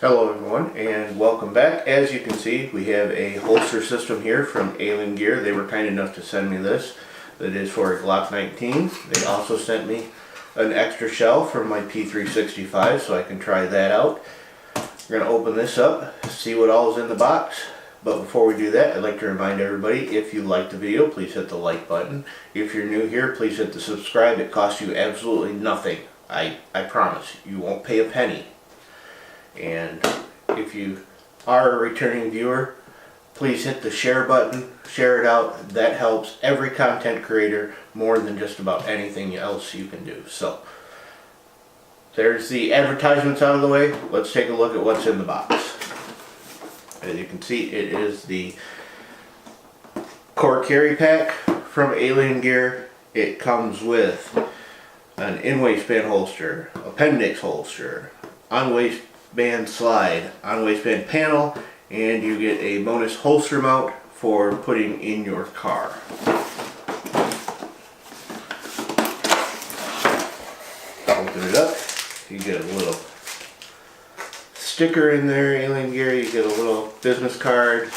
Hello everyone and welcome back. As you can see, we have a holster system here from Alien Gear. They were kind enough to send me this. That is for a Glock 19. They also sent me an extra shell for my P365 so I can try that out. We're going to open this up, see what all is in the box. But before we do that, I'd like to remind everybody, if you liked the video, please hit the like button. If you're new here, please hit the subscribe. It costs you absolutely nothing. I promise. You won't pay a penny. And if you are a returning viewer, please hit the share button, share it out. That helps every content creator more than just about anything else you can do. So there's the advertisements out of the way. Let's take a look at what's in the box. As you can see, it is the core carry pack from Alien Gear. It comes with an in-waistband holster, appendix holster, on-waistband slide, on-waistband panel, and you get a bonus holster mount for putting in your car. Open it up, you get a little sticker in there, Alien Gear, you get a little business card,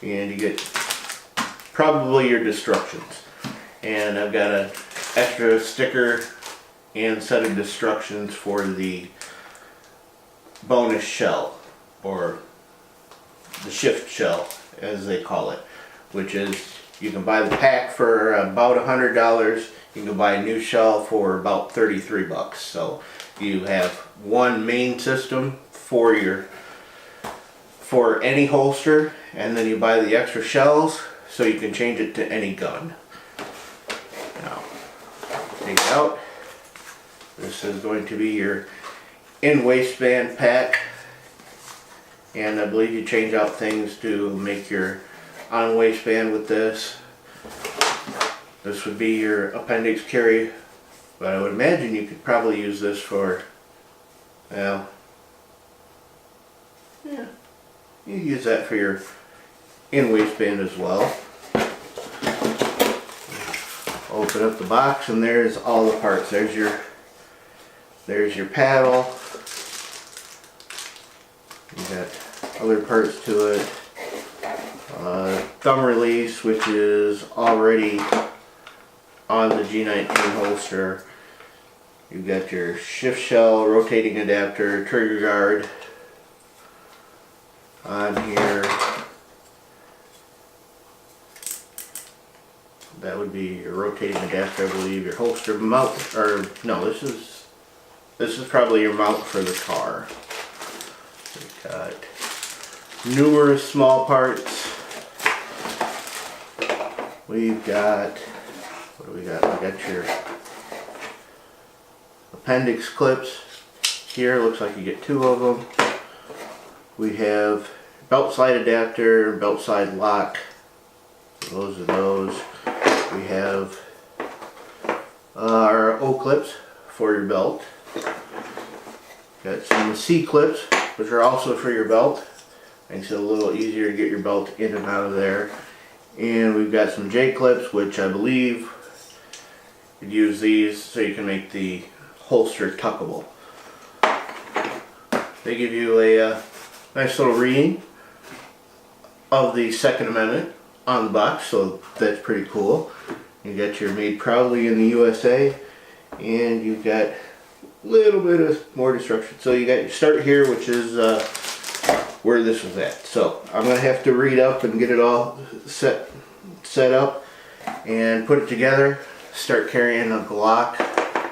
and you get probably your instructions. And I've got an extra sticker and set of instructions for the bonus shell, or the shift shell as they call it, which is you can buy the pack for about $100. You can buy a new shell for about 33 bucks. So you have one main system for any holster, and then you buy the extra shells so you can change it to any gun. Now, take it out. This is going to be your in-waistband pack, and I believe you change out things to make your on-waistband with this. This would be your appendix carry, but I would imagine you could probably use this for, well, yeah, you use that for your in-waistband as well. Open up the box and there's all the parts. There's your paddle. You got other parts to it. Thumb release, which is already on the G19 holster. You've got your shift shell, rotating adapter, trigger guard on here. That would be your rotating adapter, I believe. Your holster mount, or no, this is probably your mount for the car. We've got numerous small parts. We've got, what do we got? We got your appendix clips here. Looks like you get two of them. We have belt side adapter, belt side lock. Those are those. We have our O clips for your belt. Got some C clips, which are also for your belt. Makes it a little easier to get your belt in and out of there. And we've got some J clips, which I believe you'd use these so you can make the holster tuckable. They give you a nice little reading of the Second Amendment on the box, so that's pretty cool. You got your made proudly in the USA, and you've got a little bit of more instruction. So you got your start here, which is where this was at. So I'm going to have to read up and get it all set up and put it together. Start carrying a Glock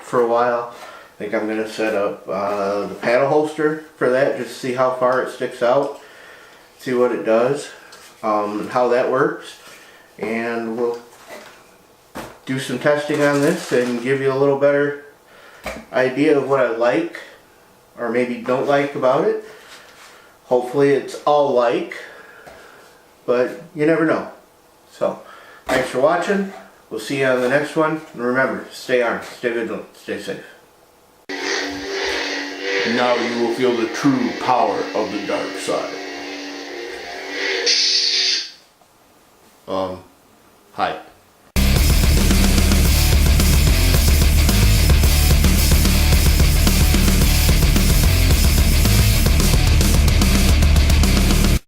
for a while. I think I'm going to set up the paddle holster for that, just to see how far it sticks out, see what it does, and how that works. And we'll do some testing on this and give you a little better idea of what I like or maybe don't like about it. Hopefully it's all like, but you never know. So thanks for watching. We'll see you on the next one. And remember, stay armed, stay vigilant, stay safe. And now you will feel the true power of the dark side. Hi.